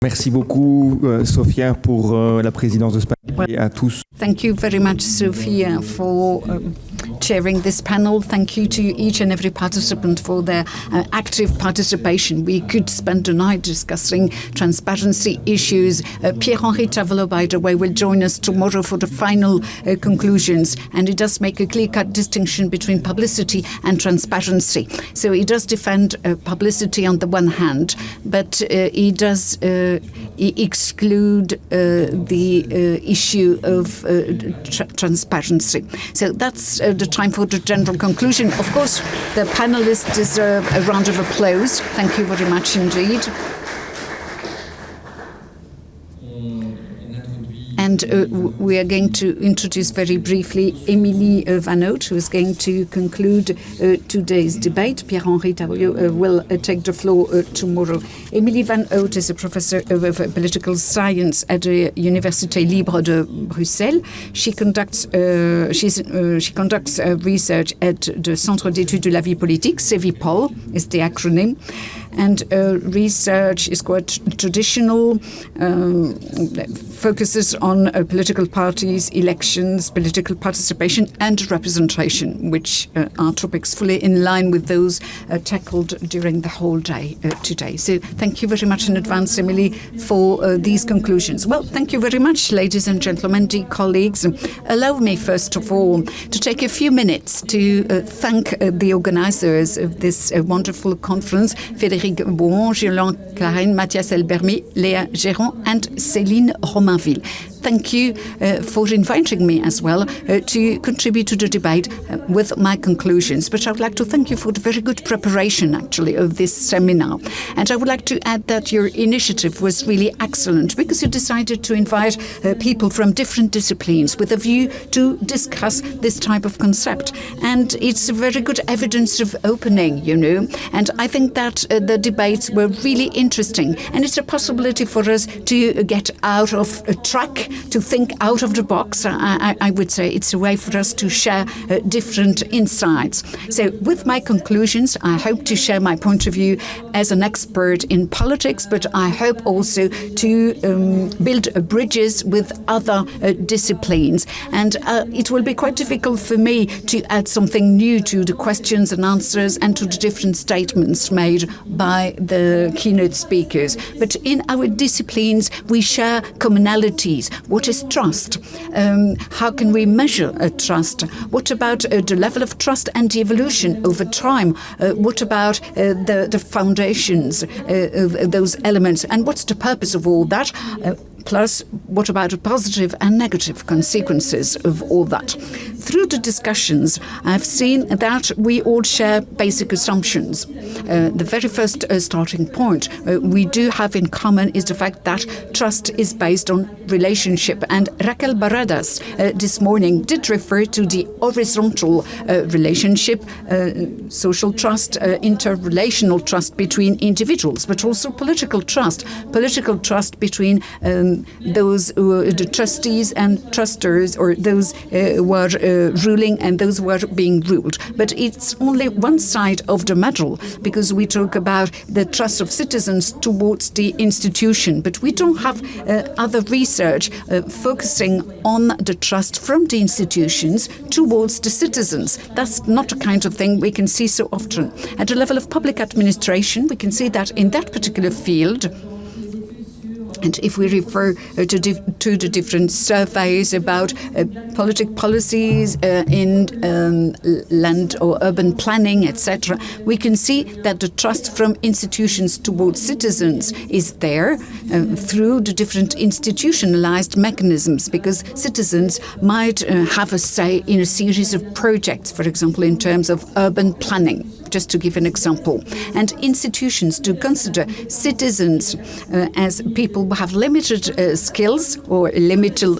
Merci beaucoup, Sophia, pour la présidence de ce panel et à tous. Thank you very much, Sophia, for chairing this panel. Thank you to each and every participant for their active participation. We could spend the night discussing transparency issues. Pierre-Henri Tavelot, by the way, will join us tomorrow for the final conclusions, and he does make a clear-cut distinction between publicity and transparency. So he does defend publicity on the one hand, but he does exclude the issue of transparency. So that's the time for the general conclusion. Of course, the panelists deserve a round of applause. Thank you very much indeed. And we are going to introduce very briefly Émilie Van Haute, who is going to conclude today's debate. Pierre-Henri Tavelot will take the floor tomorrow. Émilie Van Haute is a professor of political science at the Université Libre de Bruxelles. She conducts research at the Centre d'études de la vie politique, CEVIPOL is the acronym. And research is quite traditional, focuses on political parties, elections, political participation, and representation, which are topics fully in line with those tackled during the whole day today. So thank you very much in advance, Émilie, for these conclusions. Well, thank you very much, ladies and gentlemen, dear colleagues. Allow me, first of all, to take a few minutes to thank the organizers of this wonderful conference, Frédéric Bohon, Jolande Clarine, Mathias Elbermy, Léa Géron, and Céline Romainville. Thank you for inviting me as well to contribute to the debate with my conclusions. But I would like to thank you for the very good preparation, actually, of this seminar. And I would like to add that your initiative was really excellent because you decided to invite people from different disciplines with a view to discuss this type of concept. And it's a very good evidence of opening, you know. And I think that the debates were really interesting. And it's a possibility for us to get out of track, to think out of the box. I would say it's a way for us to share different insights. So with my conclusions, I hope to share my point of view as an expert in politics, but I hope also to build bridges with other disciplines. And it will be quite difficult for me to add something new to the questions and answers and to the different statements made by the keynote speakers. But in our disciplines, we share commonalities. What is trust? How can we measure trust? What about the level of trust and the evolution over time? What about the foundations of those elements? And what's the purpose of all that? Plus, what about the positive and negative consequences of all that? Through the discussions, I've seen that we all share basic assumptions. The very first starting point we do have in common is the fact that trust is based on relationship. And Raquel Barradas this morning did refer to the horizontal relationship, social trust, interrelational trust between individuals, but also political trust between those the trustees and trusters, or those who are ruling and those who are being ruled. But it's only one side of the medal, because we talk about the trust of citizens towards the institution, but we don't have other research focusing on the trust from the institutions towards the citizens. That's not the kind of thing we can see so often. At the level of public administration, we can see that in that particular field. And if we refer to the different surveys about policies in land or urban planning, etc., we can see that the trust from institutions towards citizens is there through the different institutionalized mechanisms, because citizens might have a say in a series of projects, for example, in terms of urban planning, just to give an example. And institutions do consider citizens as people who have limited skills or limited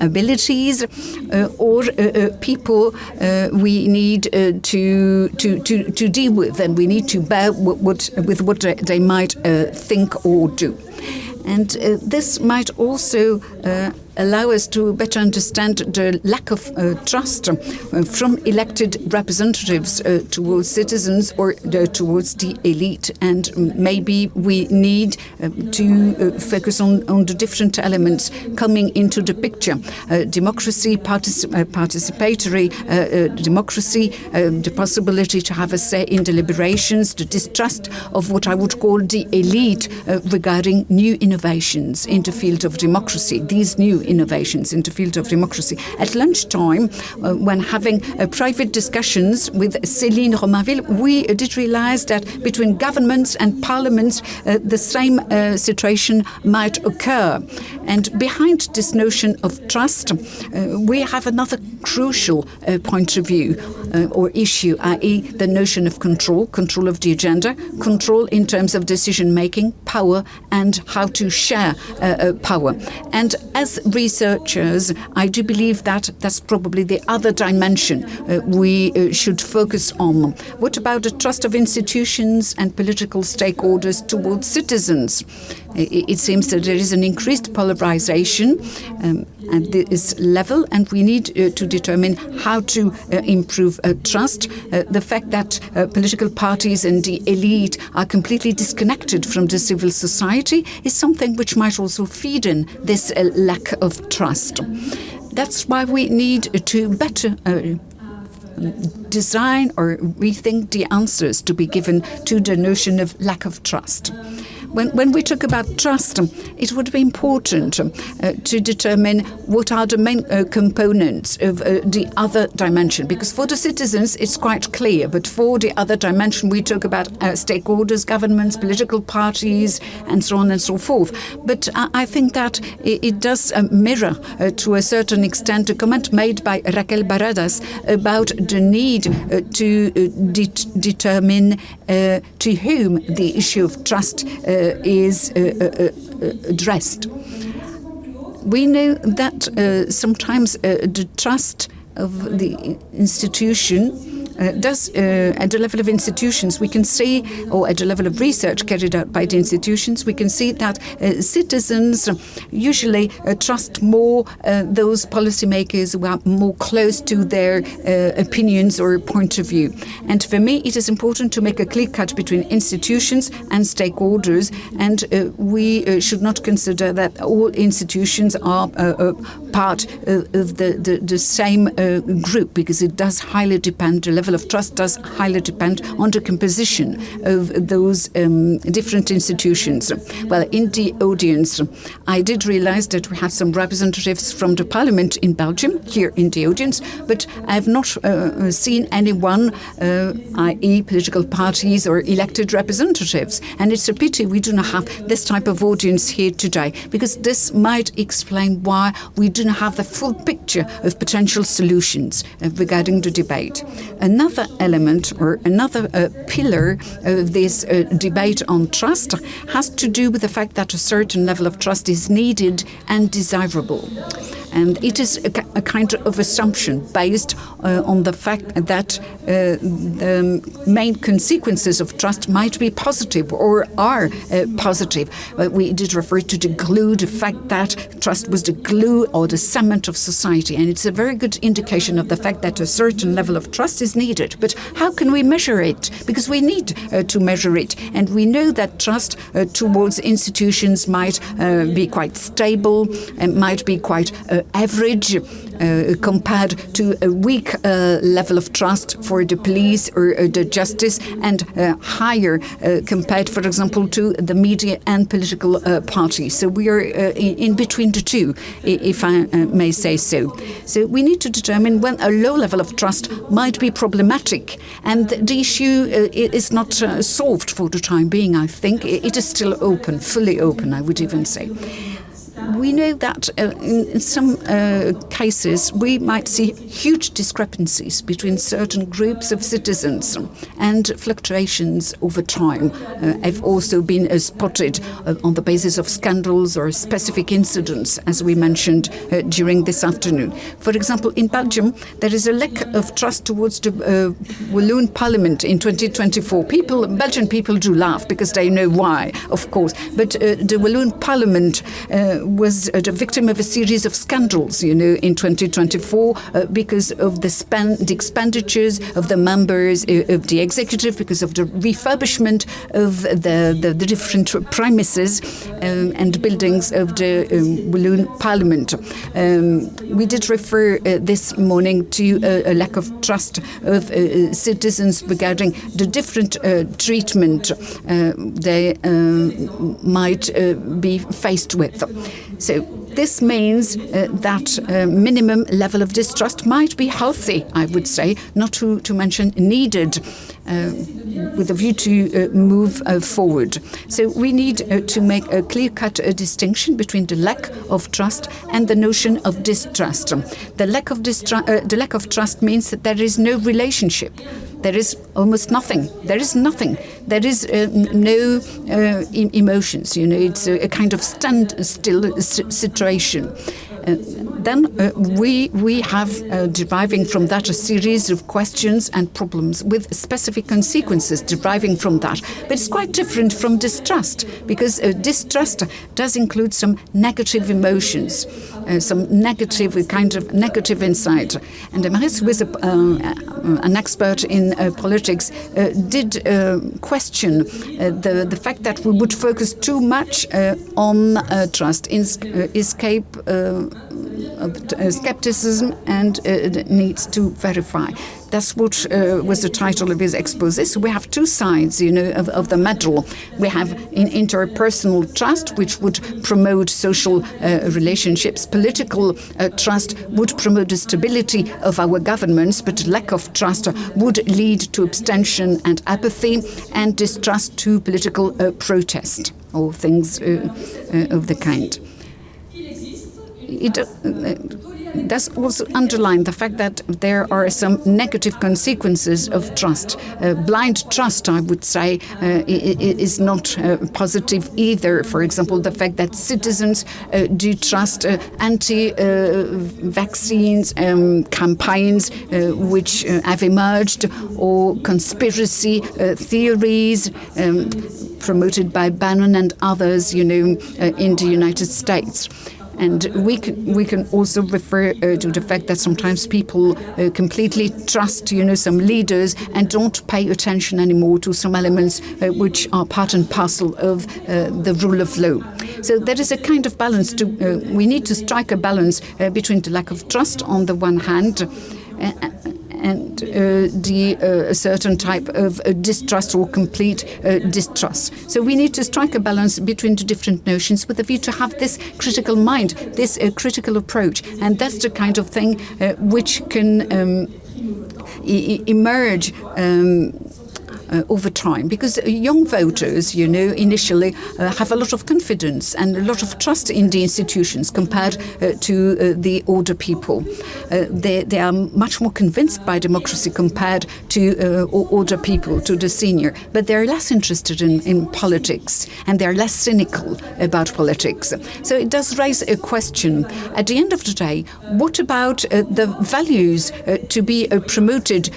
abilities, or people we need to deal with, and we need to bear with what they might think or do. And this might also allow us to better understand the lack of trust from elected representatives towards citizens or towards the elite. And maybe we need to focus on the different elements coming into the picture. Democracy, participatory democracy, the possibility to have a say in deliberations, the distrust of what I would call the elite regarding new innovations in the field of democracy, these new innovations in the field of democracy. At lunchtime, when having private discussions with Céline Romainville, we did realize that between governments and parliaments, the same situation might occur. And behind this notion of trust, we have another crucial point of view or issue, i.e. the notion of control of the agenda, control in terms of decision-making, power, and how to share power. And as researchers, I do believe that that's probably the other dimension we should focus on. What about the trust of institutions and political stakeholders towards citizens? It seems that there is an increased polarization at this level, and we need to determine how to improve trust. The fact that political parties and the elite are completely disconnected from the civil society is something which might also feed in this lack of trust. That's why we need to better design or rethink the answers to be given to the notion of lack of trust. When we talk about trust, it would be important to determine what are the main components of the other dimension. Because for the citizens, it's quite clear. But for the other dimension, we talk about stakeholders, governments, political parties, and so on and so forth. But I think that it does mirror, to a certain extent, a comment made by Raquel Barradas about the need to determine to whom the issue of trust is addressed. We know that sometimes the trust of the institution does, at the level of institutions, we can see, or at the level of research carried out by the institutions, we can see that citizens usually trust more those policymakers who are more close to their opinions or point of view. And for me, it is important to make a clear cut between institutions and stakeholders, and we should not consider that all institutions are part of the same group, because it does highly depend, the level of trust does highly depend on the composition of those different institutions. Well, in the audience, I did realize that we had some representatives from the parliament in Belgium here in the audience, but I have not seen anyone, i.e. political parties or elected representatives. And it's a pity we do not have this type of audience here today, because this might explain why we do not have the full picture of potential solutions regarding the debate. Another element or another pillar of this debate on trust has to do with the fact that a certain level of trust is needed and desirable. And it is a kind of assumption based on the fact that the main consequences of trust might be positive or are positive. We did refer to the glue, the fact that trust was the glue or the cement of society. And it's a very good indication of the fact that a certain level of trust is needed. But how can we measure it? Because we need to measure it. And we know that trust towards institutions might be quite stable and might be quite average compared to a weak level of trust for the police or the justice, and higher compared, for example, to the media and political parties. So we are in between the two, if I may say so. So we need to determine when a low level of trust might be problematic, and the issue is not solved for the time being, I think. It is still open, fully open, I would even say. We know that in some cases we might see huge discrepancies between certain groups of citizens, and fluctuations over time have also been spotted on the basis of scandals or specific incidents, as we mentioned during this afternoon. For example, in Belgium, there is a lack of trust towards the Walloon Parliament in 2024. Belgian people do laugh because they know why, of course, but the Walloon Parliament was the victim of a series of scandals, in 2024 because of the expenditures of the members of the executive, because of the refurbishment of the different premises and buildings of the Walloon Parliament. We did refer this morning to a lack of trust of citizens regarding the different treatment they might be faced with. So this means that minimum level of distrust might be healthy, I would say, not to mention needed, with a view to move forward. So we need to make a clear-cut distinction between the lack of trust and the notion of distrust. The lack of trust means that there is no relationship. There is almost nothing. There is nothing. There is no emotions. It's a kind of standstill situation. Then we have, deriving from that, a series of questions and problems with specific consequences deriving from that. But it's quite different from distrust, because distrust does include some negative emotions, some kind of negative insight. And Maris, who is an expert in politics, did question the fact that we would focus too much on trust, escape skepticism and needs to verify. That's what was the title of his exposé. So we have two sides, of the medal. We have interpersonal trust, which would promote social relationships. Political trust would promote the stability of our governments, but lack of trust would lead to abstention and apathy, and distrust to political protest or things of the kind. It does also underline the fact that there are some negative consequences of trust. Blind trust, I would say, is not positive either. For example, the fact that citizens do trust anti-vaccines campaigns which have emerged, or conspiracy theories promoted by Bannon and others, in the United States. And we can also refer to the fact that sometimes people completely trust, some leaders and don't pay attention anymore to some elements which are part and parcel of the rule of law. So there is a kind of balance. We need to strike a balance between the lack of trust on the one hand and a certain type of distrust or complete distrust. So we need to strike a balance between the different notions with a view to have this critical mind, this critical approach. And that's the kind of thing which can emerge over time, because young voters, initially have a lot of confidence and a lot of trust in the institutions compared to the older people. They are much more convinced by democracy compared to older people, to the senior, but they're less interested in politics, and they're less cynical about politics. So it does raise a question. At the end of the day, what about the values to be promoted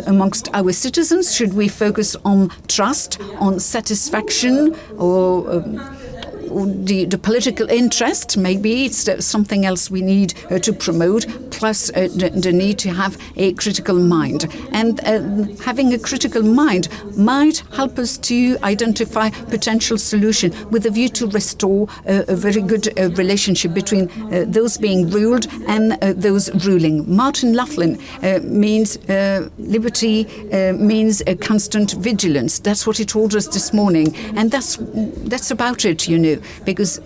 amongst our citizens? Should we focus on trust, on satisfaction, or the political interest? Maybe it's something else we need to promote, plus the need to have a critical mind. And having a critical mind might help us to identify potential solution with a view to restore a very good relationship between those being ruled and those ruling. Martin Laughlin means liberty means a constant vigilance. That's what he told us this morning. And that's about it, because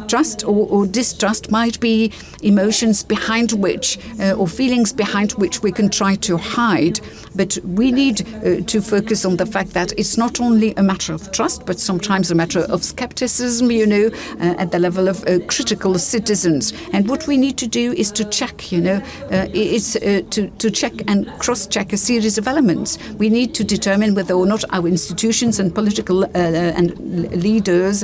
trust or distrust might be emotions behind which, or feelings behind which we can try to hide. But we need to focus on the fact that it's not only a matter of trust, but sometimes a matter of skepticism, at the level of critical citizens. And what we need to do is to check, it's to check and cross-check a series of elements. We need to determine whether or not our institutions and political and leaders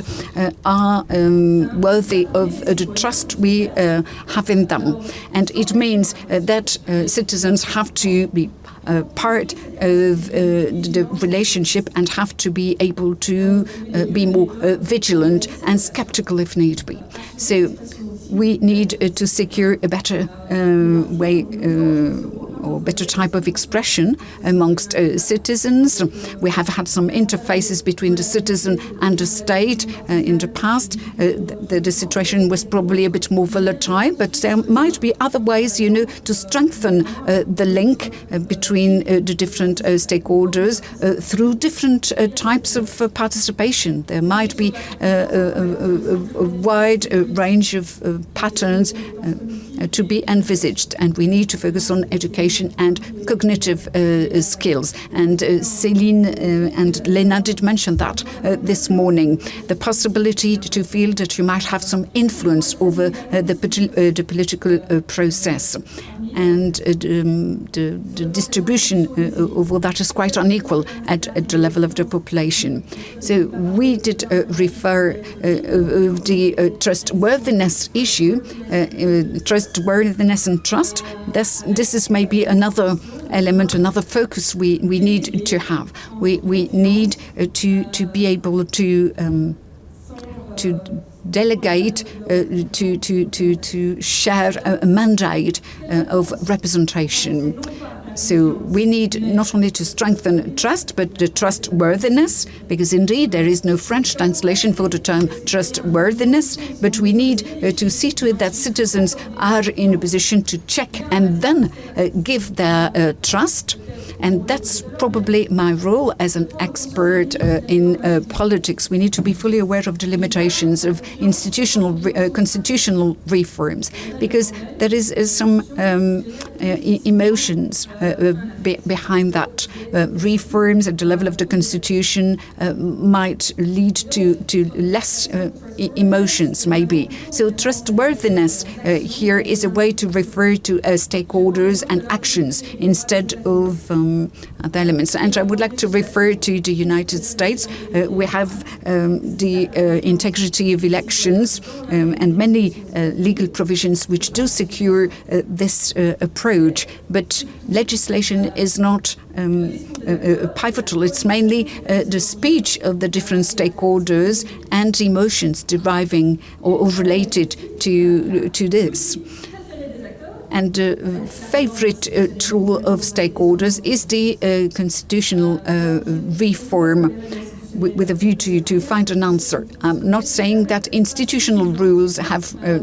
are worthy of the trust we have in them. And it means that citizens have to be part of the relationship and have to be able to be more vigilant and skeptical if need be. So we need to secure a better way or better type of expression amongst citizens. We have had some interfaces between the citizen and the state in the past. The situation was probably a bit more volatile, but there might be other ways, to strengthen the link between the different stakeholders through different types of participation. There might be a wide range of patterns to be envisaged, and we need to focus on education and cognitive skills. And Céline and Lena did mention that this morning. The possibility to feel that you might have some influence over the political process. And the distribution of all that is quite unequal at the level of the population. So we did refer of the trustworthiness issue, trustworthiness and trust. This is maybe another element, another focus we need to have. We need to be able to delegate, to share a mandate of representation. So we need not only to strengthen trust, but the trustworthiness, because indeed there is no French translation for the term trustworthiness, but we need to see to it that citizens are in a position to check and then give their trust. And that's probably my role as an expert in politics. We need to be fully aware of the limitations of constitutional reforms, because there is some emotions behind that. Reforms at the level of the constitution might lead to less emotions, maybe. So trustworthiness here is a way to refer to stakeholders and actions instead of other elements. And I would like to refer to the United States. We have the integrity of elections and many legal provisions which do secure this approach. But legislation is not pivotal. It's mainly the speech of the different stakeholders and emotions deriving or related to this. And the favorite tool of stakeholders is the constitutional reform with a view to find an answer. I'm not saying that institutional rules have are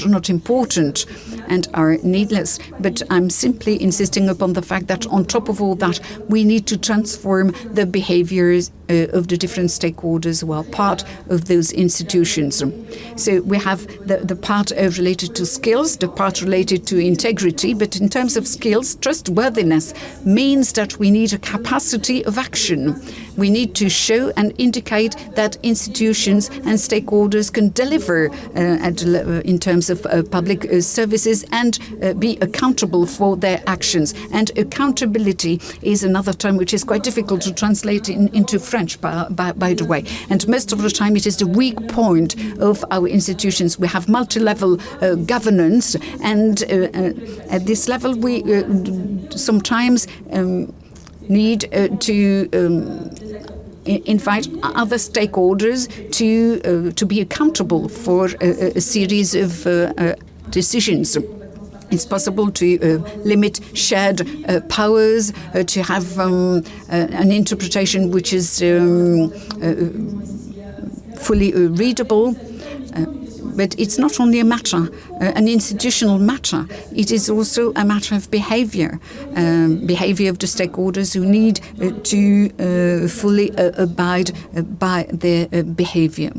not important and are needless, but I'm simply insisting upon the fact that on top of all that, we need to transform the behaviors of the different stakeholders who are part of those institutions. So we have the part related to skills, the part related to integrity, but in terms of skills, trustworthiness means that we need a capacity of action. We need to show and indicate that institutions and stakeholders can deliver in terms of public services and be accountable for their actions. And accountability is another term which is quite difficult to translate into French, by the way. And most of the time it is the weak point of our institutions. We have multi-level governance, and at this level we sometimes need to invite other stakeholders to be accountable for a series of decisions. It's possible to limit shared powers, to have an interpretation which is fully readable. But it's not only a matter, an institutional matter. It is also a matter of behavior of the stakeholders who need to fully abide by their behavior.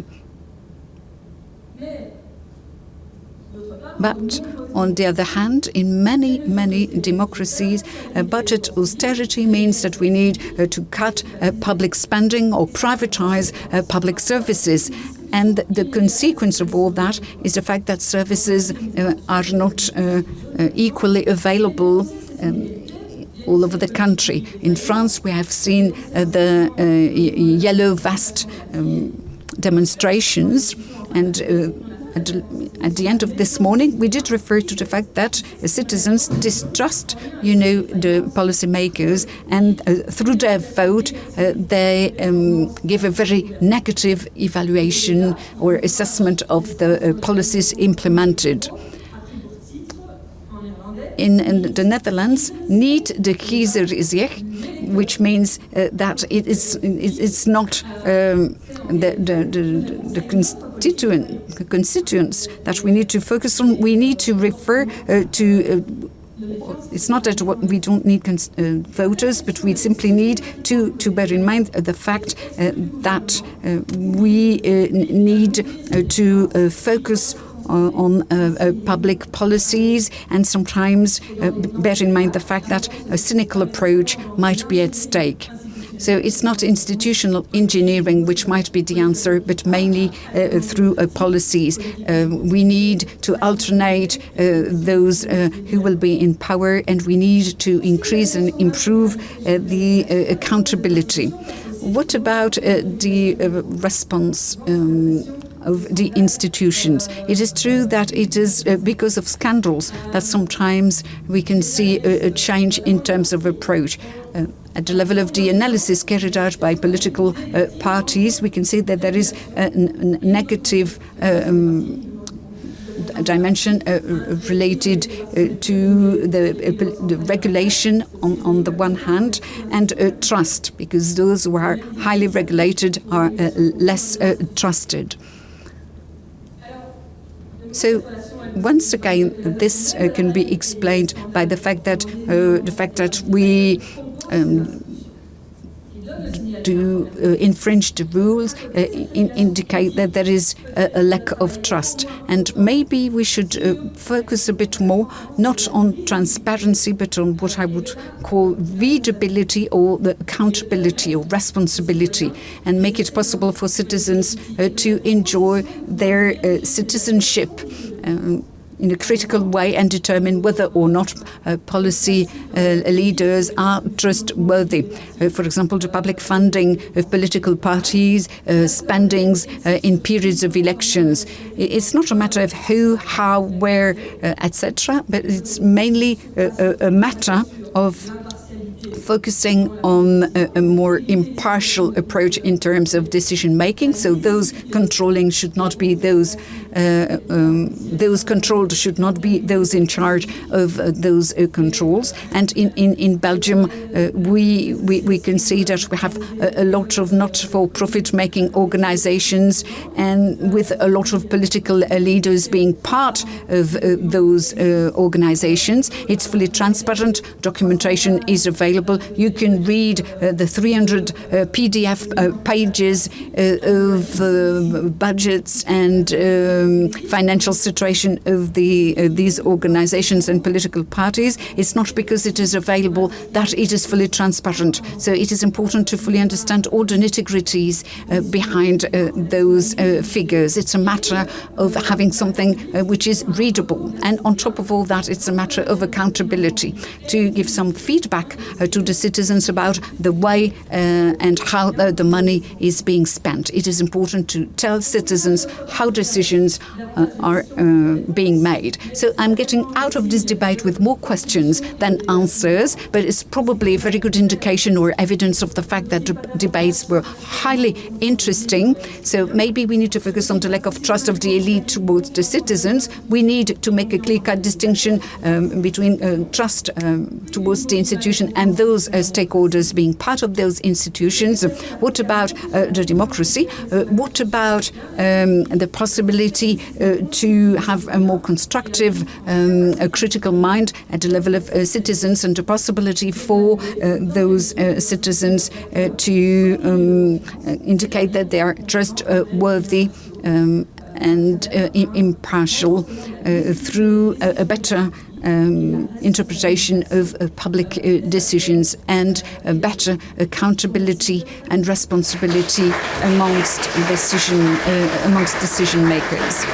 But on the other hand, in many democracies, budget austerity means that we need to cut public spending or privatize public services. And the consequence of all that is the fact that services are not equally available all over the country. In France, we have seen the yellow vest demonstrations, and at the end of this morning, we did refer to the fact that citizens distrust, the policymakers, and through their vote, they give a very negative evaluation or assessment of the policies implemented. In the Netherlands, niet de kiezer zegt, which means that it's not the constituents that we need to focus on. We need to refer to. It's not that we don't need voters, but we simply need to bear in mind the fact that we need to focus on public policies, and sometimes bear in mind the fact that a cynical approach might be at stake. So it's not institutional engineering which might be the answer, but mainly through policies. We need to alternate those who will be in power, and we need to increase and improve the accountability. What about the response of the institutions? It is true that it is because of scandals that sometimes we can see a change in terms of approach. At the level of the analysis carried out by political parties, we can see that there is a negative dimension related to the regulation on the one hand, and trust, because those who are highly regulated are less trusted. So once again, this can be explained by the fact that we do infringe the rules, indicate that there is a lack of trust. And maybe we should focus a bit more, not on transparency, but on what I would call readability, or the accountability or responsibility, and make it possible for citizens to enjoy their citizenship in a critical way, and determine whether or not policy leaders are trustworthy. For example, the public funding of political parties, spendings in periods of elections. It's not a matter of who, how, where, etc., but it's mainly a matter of focusing on a more impartial approach in terms of decision making. So those controlling should not be those controlled should not be those in charge of those controls. And in Belgium, we can see that we have a lot of not-for-profit making organizations, and with a lot of political leaders being part of those organizations. It's fully transparent. Documentation is available. You can read the 300 PDF pages of budgets and financial situation of these organizations and political parties. It's not because it is available that it is fully transparent. So it is important to fully understand all the nitty-gritties behind those figures. It's a matter of having something which is readable. And on top of all that, it's a matter of accountability, to give some feedback to the citizens about the way and how the money is being spent. It is important to tell citizens how decisions are being made. So I'm getting out of this debate with more questions than answers, but it's probably a very good indication or evidence of the fact that the debates were highly interesting. So maybe we need to focus on the lack of trust of the elite towards the citizens. We need to make a clear-cut distinction between trust towards the institution and those stakeholders being part of those institutions. What about the democracy? What about the possibility to have a more constructive, critical mind at the level of citizens, and the possibility for those citizens to indicate that they are trustworthy and impartial through a better interpretation of public decisions, and better accountability and responsibility amongst decision makers.